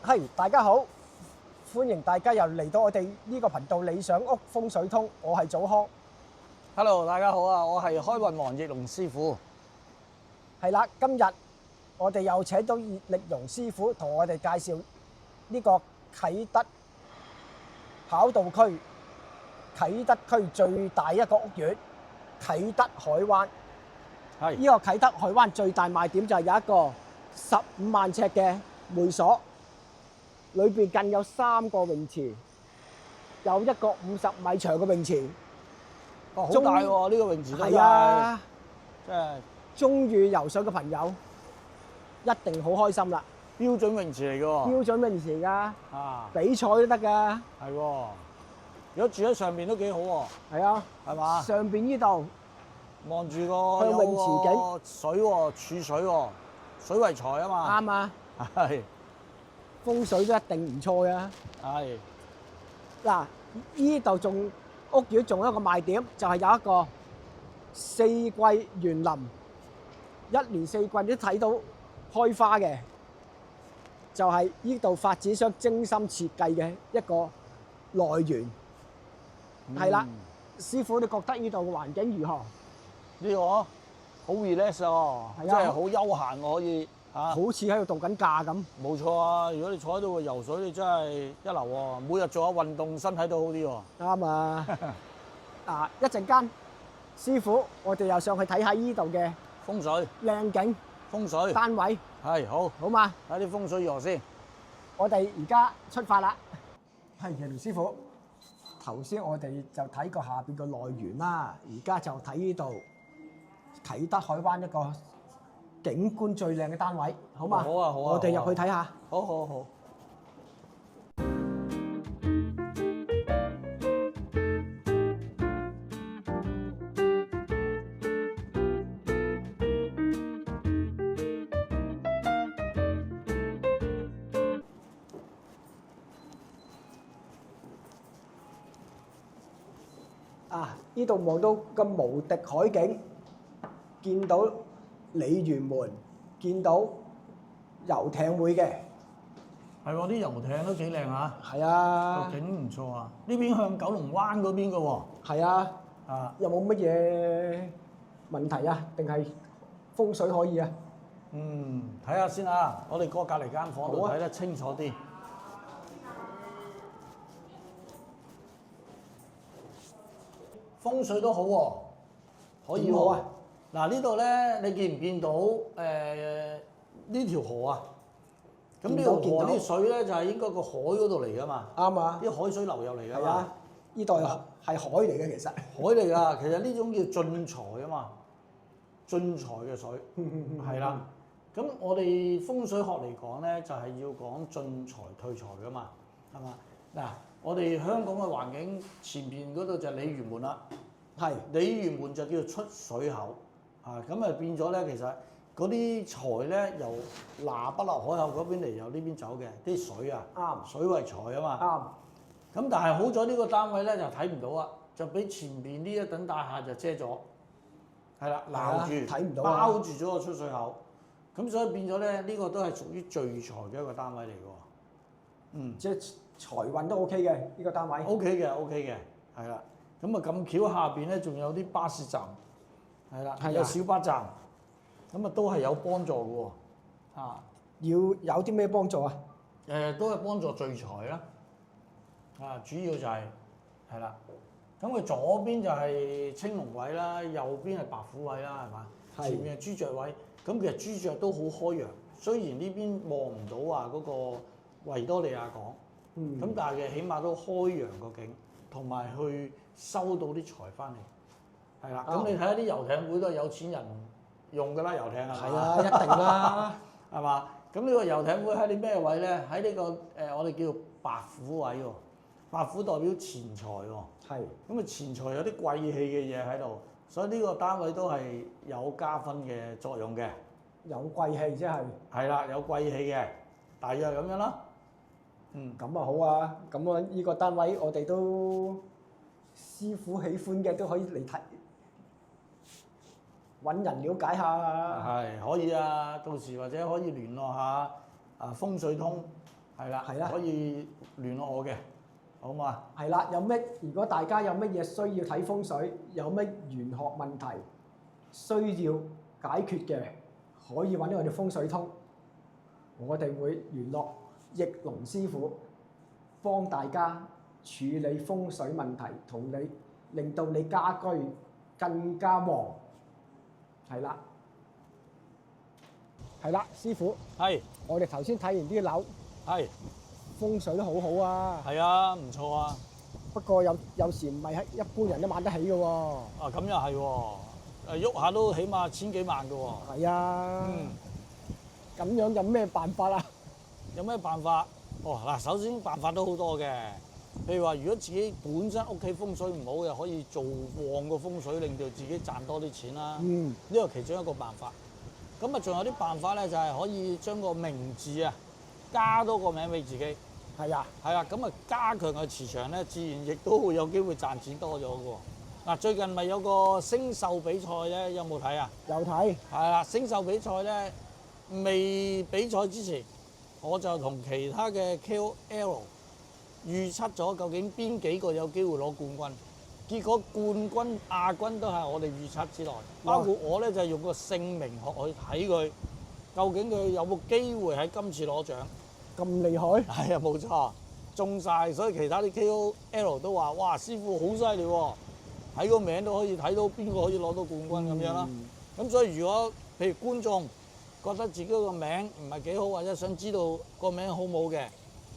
係，大家好，歡迎大家又嚟到我哋呢個頻道理想屋風水通，我係祖康。Hello，大家好啊！我係開運王奕龍師傅。係啦，今日我哋又請到葉力榮師傅同我哋介紹呢個啟德跑道區啟德區最大一個屋苑啟德海灣。係呢個啟德海灣最大賣點就係有一個15萬尺嘅會所，裏邊更有3個泳池，有一個50米長嘅泳池。哦，好大喎！呢個泳池都係啊，即係中意游水嘅朋友一定好開心啦！標準泳池嚟㗎喎。標準泳池㗎，啊，比賽都得㗎。係喎。如果住喺上面都幾好喎。係啊，係嘛？上邊呢度望住個向泳池有水喎，儲水喎，水為財啊嘛。啱啊，係風水都一定唔錯嘅。係嗱，呢度仲屋苑仲有一個賣點，就係有一個四季園林，一年四季都睇到開花嘅，就係呢度發展商精心設計嘅一個內園。係啦，師傅你覺得呢度嘅環境如何？呢個好 relax 喎，係啊即係好悠閒喎，可以嚇。好似喺度度緊假咁。冇錯啊！如果你坐喺度游水，你真係一流喎。每日做下運動，身體都好啲喎。啱啊！嗱，一陣間師傅，我哋又上去睇下呢度嘅風水，靚景風水單位，係好。好嘛？睇啲風水如何先？我哋而家出發啦。係葉師傅，頭先我哋就睇過下邊個內園啦，而家就睇呢度啟德海灣一個景觀最靚嘅單位，好嘛？好啊好啊我哋入去睇下。好好好。啊！呢度望到個無敵海景，見到鯉魚門，見到遊艇會嘅。係喎，啲遊艇都幾靚嚇，係啊個，景唔錯啊。呢邊向九龍灣嗰邊嘅喎。係啊，啊，有冇乜嘢問題啊？定係風水可以啊？睇下先啊。我哋過隔離間房度好啊睇得清楚啲。風水都好喎，可以喎點好啊。嗱，呢度咧，你見唔見到呢條河啊？咁呢條河見到啲水咧就係應該個海嗰度嚟噶嘛，啱啊，啲海水流入嚟㗎嘛。係啊，呢度係海嚟嘅其實。海嚟㗎，其實呢種叫進財啊嘛，進財嘅水係啦。咁我哋風水學嚟講咧，就係要講進財退財㗎嘛，係嘛？嗱，我哋香港嘅環境前邊嗰度就係鯉魚門啦，係鯉魚門就叫做出水口啊，咁啊變咗咧，其實嗰啲財咧由嗱北流海口嗰邊嚟，由呢邊走嘅啲水啊，啱水為財啊嘛。啱，咁但係好在呢個單位咧就睇唔到啊，就俾前邊呢一棟大廈就遮咗，係啦，撈住睇唔到啊包住咗個出水口，咁所以變咗咧呢個都係屬於聚財嘅一個單位嚟嘅喎。即係財運都 OK 嘅呢個單位。 OK 嘅 OK 嘅，係啦。咁啊咁巧下邊咧仲有啲巴士站，係啦，係啊有小巴站，咁啊都係有幫助嘅喎。要有啲咩幫助啊？都係幫助聚財啦。主要就係啦。咁佢左邊就係青龍位啦，右邊係白虎位啦，係嘛？係前面係朱雀位。咁其實朱雀都好開揚，雖然呢邊望唔到話嗰個維多利亞港，咁、但係佢起碼都開揚個景，同埋去收到啲財翻嚟。係啦，咁你睇下啲遊艇會都係有錢人用㗎啦，遊艇係嘛？係啊，一定啦。係嘛？咁呢個遊艇會喺你咩位咧？喺呢、個我哋叫做白虎位喎。白虎代表錢財喎。係咁啊，錢財有啲貴氣嘅嘢喺度，所以呢個單位都係有加分嘅作用嘅。有貴氣，即係係啦，有貴氣嘅，大約係咁樣啦。咁啊好啊！咁啊呢個單位我哋都師傅喜歡嘅都可以嚟睇，揾人了解下。係可以啊，到時或者可以聯絡下風水通係啦，係啦可以聯絡我嘅，好嘛？係啦，如果大家有乜嘢需要睇風水，有乜玄學問題需要解決嘅，可以揾我哋風水通，我哋會聯絡翼龍師傅，幫大家處理風水問題，同你令到你家居更加旺。係啦，係啦，師傅，係我哋頭先睇完啲樓，係風水都好好啊。係啊，唔錯啊！不過有時唔係一般人都買得起嘅喎。啊，咁又係喎，喐下都起碼千幾萬嘅喎。係啊。嗯。咁樣有咩辦法啊？有咩辦法？哦，嗱，首先辦法都好多嘅。譬如話，如果自己本身屋企風水唔好嘅，可以做旺個風水，令到自己賺多啲錢啦。嗯。呢個其中一個辦法。咁啊，仲有啲辦法咧，就係可以將個名字啊加多個名俾自己。係啊。係啊，咁啊加強個磁場咧，自然亦都會有機會賺錢多咗嘅喎。嗱，最近咪有個星獸比賽咧，有冇睇啊？有睇。係啦，星獸比賽咧，未比賽之前，我就同其他嘅 KOL 預測咗究竟邊幾個有機會攞冠軍。結果冠軍、亞軍都係我哋預測之內。包括我咧就係用個姓名學去睇佢，究竟佢有冇機會喺今次攞獎。咁厲害？係啊，冇錯，中晒。所以其他啲 KOL 都話：哇，師傅好犀利喎！睇個名都可以睇到邊個可以攞到冠軍咁樣啦。咁所以如果譬如觀眾覺得自己個名唔係幾好，或者想知道個名好冇嘅，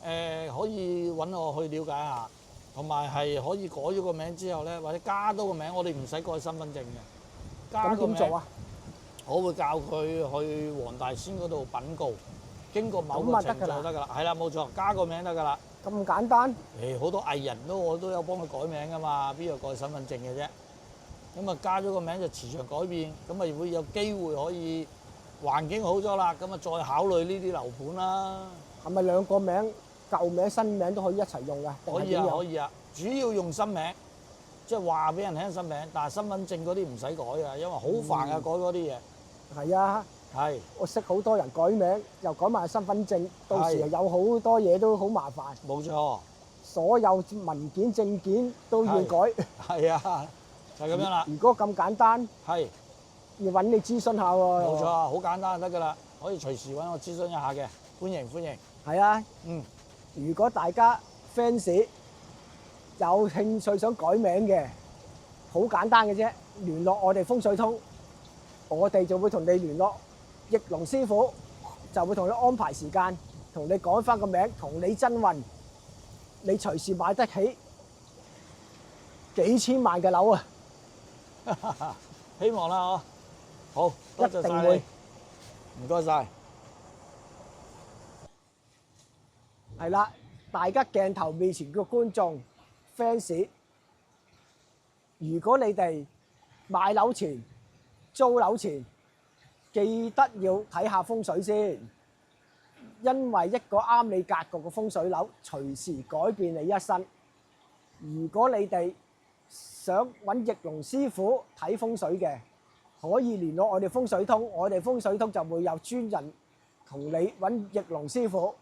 可以揾我去了解下，同埋係可以改咗個名之後咧，或者加多個名，我哋唔使改身份證嘅。加個名咁點做啊？我會教佢去黃大仙嗰度稟告，經過某個程序就得㗎啦。係啦，冇錯，加個名得㗎啦。咁簡單？好多藝人我都有幫佢改名㗎嘛，邊有改身份證嘅啫？咁啊加咗個名就磁場改變，咁啊會有機會可以環境好咗啦，咁啊再考慮呢啲樓盤啦。係咪兩個名舊名新名都可以一齊用㗎？可以啊，可以啊，主要用新名，即係話俾人聽新名，但係身份證嗰啲唔使改㗎，因為好煩啊改嗰啲嘢。係啊。係。我識好多人改名，又改埋身份證，到時有好多嘢都好麻煩。冇錯。所有文件證件都要改。係啊，就係咁樣啦。如果咁簡單，係要揾你諮詢下喎。冇錯，好簡單就得㗎啦，可以隨時揾我諮詢一下嘅，歡迎歡迎。係啊。嗯。如果大家 fans 有興趣想改名嘅，好簡單嘅啫，聯絡我哋風水通，我哋就會同你聯絡翼龍師傅，就會同你安排時間，同你改翻個名，同你增運，你隨時買得起幾千萬嘅樓啊！希望啦，嗬。好，多謝晒你，唔該晒。係啦，大家鏡頭面前嘅觀眾 fans，如果你哋買樓前、租樓前，記得要睇下風水先，因為一個啱你格局嘅風水樓，隨時改變你一生。如果你哋想揾翼龍師傅睇風水嘅，可以聯絡我哋風水通，我哋風水通就會有專人同你揾翼龍師傅，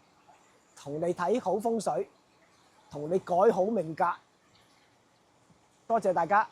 同你睇好風水，同你改好命格。多謝大家。